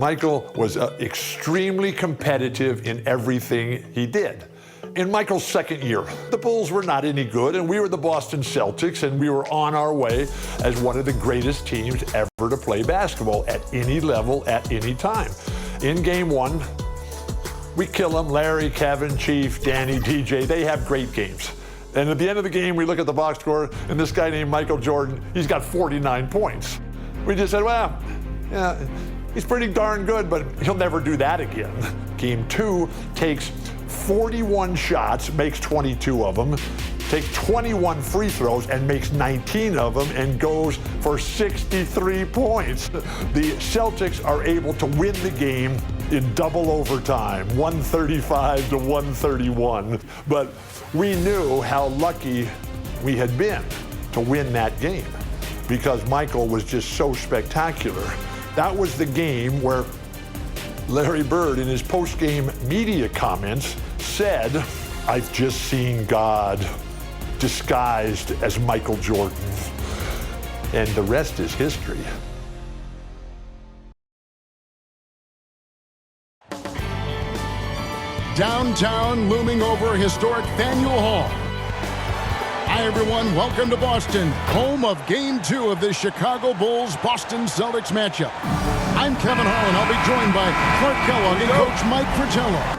Michael was extremely competitive in everything he did. In Michael's second year, the Bulls were not any good, and we were the Boston Celtics, and we were on our way as one of the greatest teams ever to play basketball at any level, at any time. In game one, we kill them. Larry, Kevin, Chief, Danny, DJ, they have great games. And at the end of the game, we look at the box score, and this guy named Michael Jordan, he's got 49 points. We just said, well, yeah, he's pretty darn good, but he'll never do that again. Game two takes 41 shots, makes 22 of them, takes 21 free throws and makes 19 of them and goes for 63 points. The Celtics are able to win the game in double overtime, 135 to 131. But we knew how lucky we had been to win that game because Michael was just so spectacular. That was the game where Larry Bird, in his post-game media comments, said, "I've just seen God disguised as Michael Jordan." And the rest is history. Downtown, looming over historic Faneuil Hall. Hi, everyone. Welcome to Boston, home of Game 2 of the Chicago Bulls-Boston Celtics matchup. I'm Kevin Harlan. I'll be joined by Clark Kellogg and Coach Mike Fratello.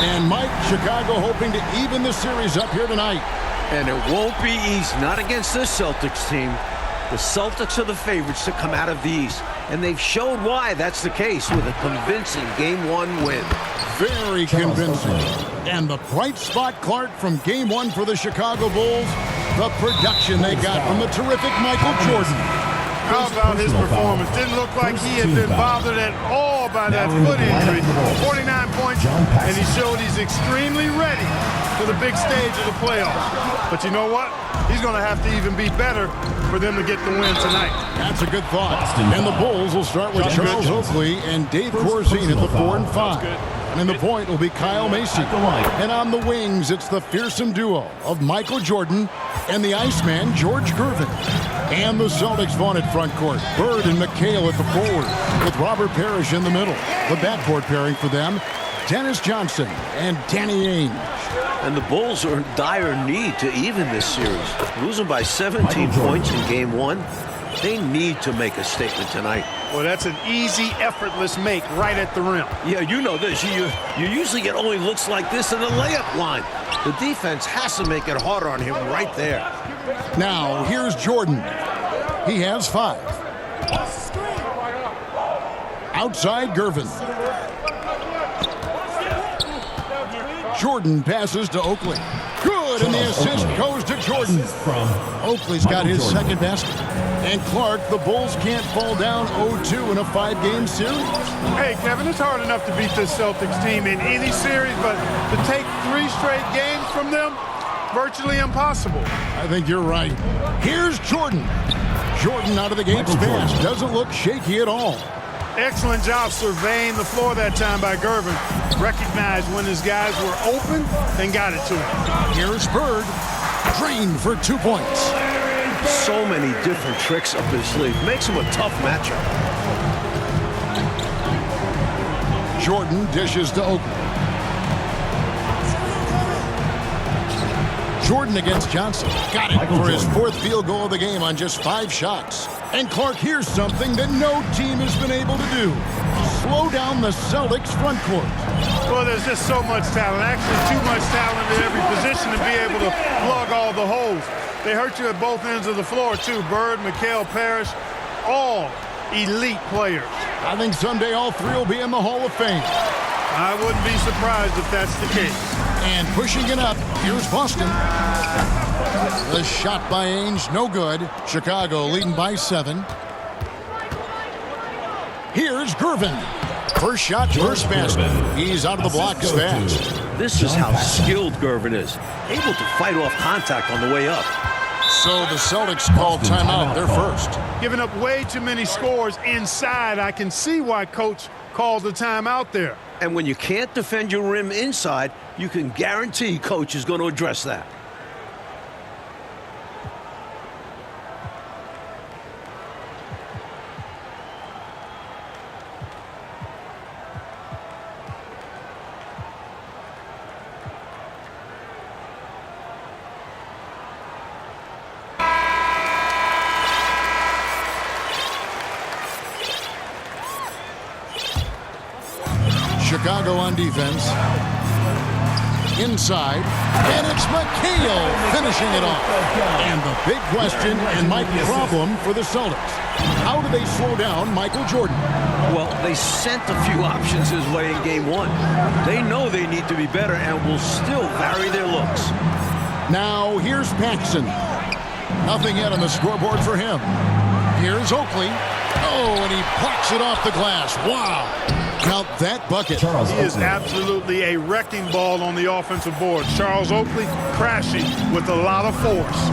And Mike, Chicago hoping to even the series up here tonight. And it won't be easy, not against this Celtics team. The Celtics are the favorites to come out of the East, and they've showed why that's the case with a convincing Game 1 win. Very convincing. And the bright spot, Clark, from Game 1 for the Chicago Bulls, the production they got from the terrific Michael Jordan. How about his performance? Didn't look like he had been bothered at all by that foot injury. 49 points, and he showed he's extremely ready for the big stage of the playoffs. But you know what? He's going to have to even be better for them to get the win tonight. That's a good thought. And the Bulls will start with Charles Oakley and Dave Corzine at the 4 and 5. And in the point will be Kyle Macy. And on the wings, it's the fearsome duo of Michael Jordan and the Iceman, George Gervin. And the Celtics vaunted front court, Bird and McHale at the forward, with Robert Parrish in the middle. The backcourt pairing for them, Dennis Johnson and Danny Ainge. And the Bulls are in dire need to even this series. Losing by 17 points in Game 1, they need to make a statement tonight. Well, that's an easy, effortless make right at the rim. Yeah, you know this. You usually get only looks like this in the layup line. The defense has to make it harder on him right there. Now, here's Jordan. He has 5. Outside, Gervin. Jordan passes to Oakley. Good, and the assist goes to Jordan. Oakley's got his second basket. And Clark, the Bulls can't fall down 0-2 in a 5-game series. Hey, Kevin, it's hard enough to beat this Celtics team in any series, but to take 3 straight games from them, virtually impossible. I think you're right. Here's Jordan. Jordan out of the gates fast. Doesn't look shaky at all. Excellent job surveying the floor that time by Gervin. Recognized when his guys were open and got it to him. Here's Bird. Drained for 2 points. So many different tricks up his sleeve. Makes him a tough matchup. Jordan dishes to Oakley. Jordan against Johnson. Got it for his 4th field goal of the game on just 5 shots. And Clark, here's something that no team has been able to do. Slow down the Celtics front court. Well, there's just so much talent. Actually, too much talent in every position to be able to plug all the holes. They hurt you at both ends of the floor, too. Bird, McHale, Parrish, all elite players. I think someday all 3 will be in the Hall of Fame. I wouldn't be surprised if that's the case. And pushing it up, here's Boston. The shot by Ainge, no good. Chicago leading by 7. Here's Gervin. First shot, first basket. He's out of the blocks fast. This is how skilled Gervin is. Able to fight off contact on the way up. So the Celtics called timeout. They're first. Giving up way too many scores inside. I can see why Coach called the timeout there. And when you can't defend your rim inside, you can guarantee Coach is going to address that. Chicago on defense. Inside. And it's McHale finishing it off. And the big question and my problem for the Celtics. How do they slow down Michael Jordan? Well, they sent a few options his way in game 1. They know they need to be better and will still vary their looks. Now here's Paxson. Nothing yet on the scoreboard for him. Here's Oakley. Oh, and he plucks it off the glass. Wow. Count that bucket. He is absolutely a wrecking ball on the offensive board. Charles Oakley crashing with a lot of force.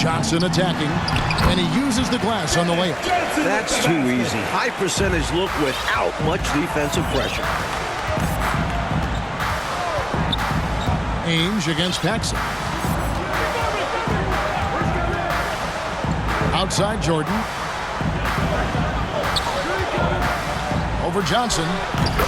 Johnson attacking, and he uses the glass on the layup. That's too easy. High percentage look without much defensive pressure. Ainge against Paxson. Outside Jordan. Over Johnson.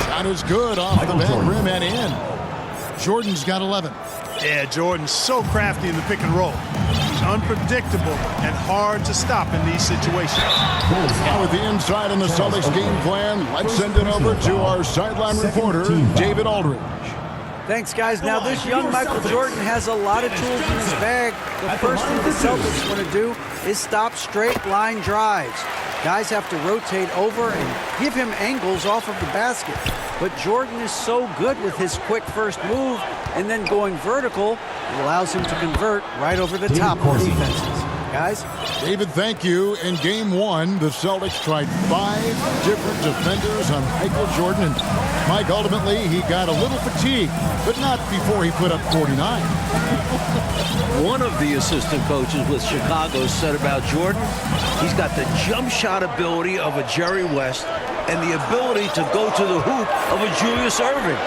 Shot is good off the back rim and in. Jordan's got 11. Yeah, Jordan's so crafty in the pick and roll. He's unpredictable and hard to stop in these situations. Now with the inside on the Celtics game plan, let's send it over to our sideline reporter, David Aldridge. Thanks, guys. Now, this young Michael Jordan has a lot of tools in his bag. The first thing the Celtics want to do is stop straight line drives. Guys have to rotate over and give him angles off of the basket. But Jordan is so good with his quick first move and then going vertical, it allows him to convert right over the top of defenses. Guys? David, thank you. In game 1, the Celtics tried 5 different defenders on Michael Jordan. And Mike, ultimately, he got a little fatigued, but not before he put up 49. One of the assistant coaches with Chicago said about Jordan, he's got the jump shot ability of a Jerry West and the ability to go to the hoop of a Julius Erving.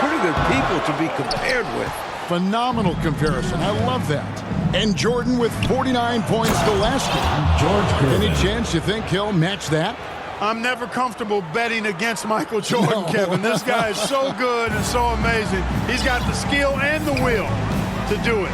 Pretty good people to be compared with. Phenomenal comparison. I love that. And Jordan with 49 points the last game. Any chance you think he'll match that? I'm never comfortable betting against Michael Jordan, Kevin. This guy is so good and so amazing. He's got the skill and the will to do it.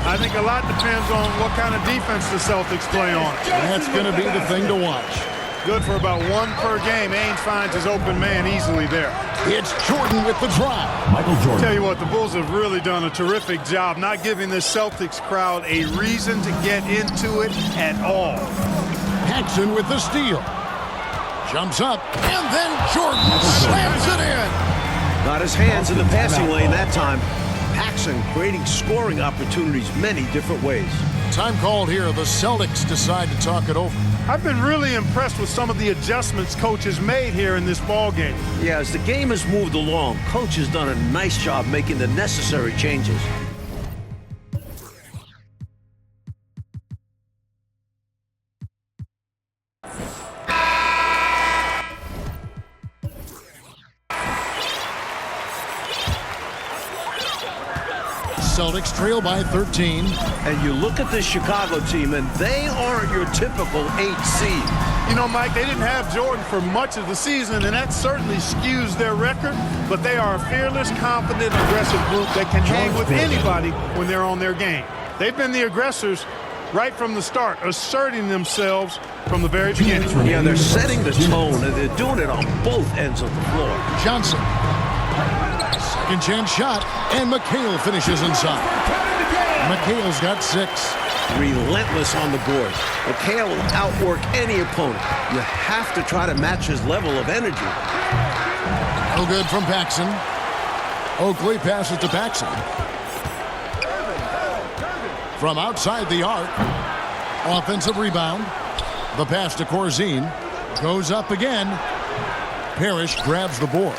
I think a lot depends on what kind of defense the Celtics play on. That's going to be the thing to watch. Good for about 1 per game. Ainge finds his open man easily there. It's Jordan with the drive. Michael Jordan. Tell you what, the Bulls have really done a terrific job not giving this Celtics crowd a reason to get into it at all. Paxson with the steal. Jumps up, and then Jordan slams it in. Got his hands in the passing lane that time. Paxson creating scoring opportunities many different ways. Time called here. The Celtics decide to talk it over. I've been really impressed with some of the adjustments Coach has made here in this ball game. Yeah, as the game has moved along, Coach has done a nice job making the necessary changes. Celtics trail by 13. And you look at this Chicago team, and they aren't your typical 8 seed. You know, Mike, they didn't have Jordan for much of the season, and that certainly skews their record, but they are a fearless, confident, aggressive group that can hang with anybody when they're on their game. They've been the aggressors right from the start, asserting themselves from the very beginning. Yeah, they're setting the tone, and they're doing it on both ends of the floor. Johnson. Second chance shot, and McHale finishes inside. McHale's got 6. Relentless on the board. McHale will outwork any opponent. You have to try to match his level of energy. No good from Paxson. Oakley passes to Paxson. from outside the arc. Offensive rebound. The pass to Corzine. Goes up again. Parrish grabs the board.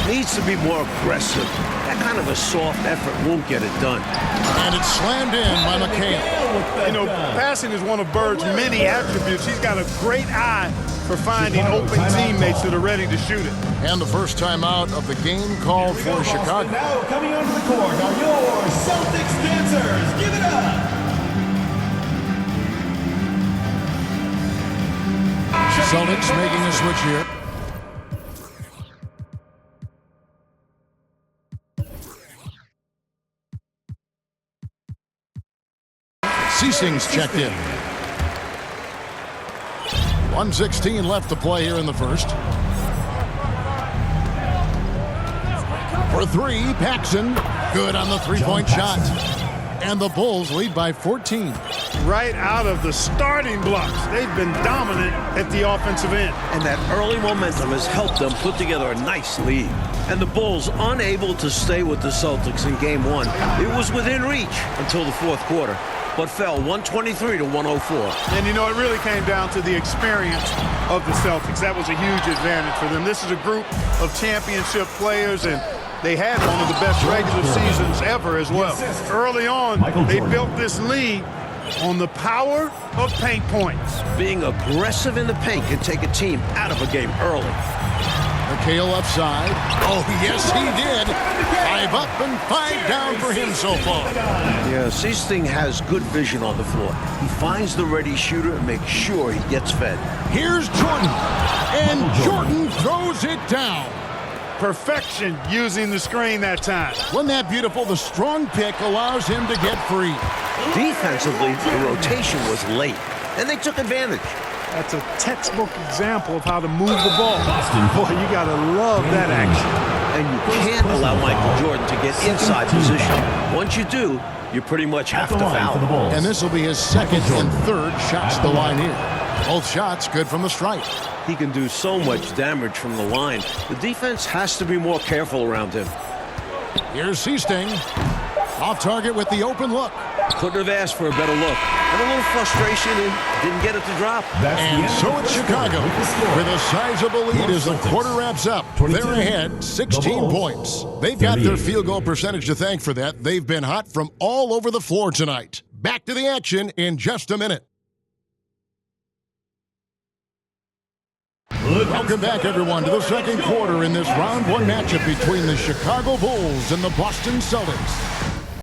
Needs to be more aggressive. That kind of a soft effort won't get it done. And it's slammed in by McHale. You know, passing is one of Bird's many attributes. He's got a great eye for finding open teammates that are ready to shoot it. And the first timeout of the game called for Chicago. Now coming onto the court are your Celtics dancers. Give it up. Celtics making a switch here. Ceasing's checked in. 1:16 left to play here in the first. For three, Paxson. Good on the three-point shot. And the Bulls lead by 14. Right out of the starting blocks, they've been dominant at the offensive end. And that early momentum has helped them put together a nice lead. And the Bulls unable to stay with the Celtics in game one. It was within reach until the fourth quarter, but fell 123 to 104. And, you know, it really came down to the experience of the Celtics. That was a huge advantage for them. This is a group of championship players, and they had one of the best regular seasons ever as well. Early on, they built this lead on the power of paint points. Being aggressive in the paint can take a team out of a game early. McHale left side. Oh, yes, he did. 5 up and 5 down for him so far. Yeah, Ceasing has good vision on the floor. He finds the ready shooter and makes sure he gets fed. Here's Jordan. And Jordan throws it down. Perfection using the screen that time. Wasn't that beautiful? The strong pick allows him to get free. Defensively, the rotation was late, and they took advantage. That's a textbook example of how to move the ball. Boy, you got to love that action. And you can't allow Michael Jordan to get inside position. Once you do, you pretty much have to foul. And this will be his second and third shots to the line here. Both shots good from the stripe. He can do so much damage from the line. The defense has to be more careful around him. Here's Ceasing. Off target with the open look. Couldn't have asked for a better look. And a little frustration and didn't get it to drop. And so it's Chicago with a sizable lead as the quarter wraps up. They're ahead 16 points. They've got their field goal percentage to thank for that. They've been hot from all over the floor tonight. Back to the action in just a minute. Welcome back, everyone, to the second quarter in this round one matchup between the Chicago Bulls and the Boston Celtics.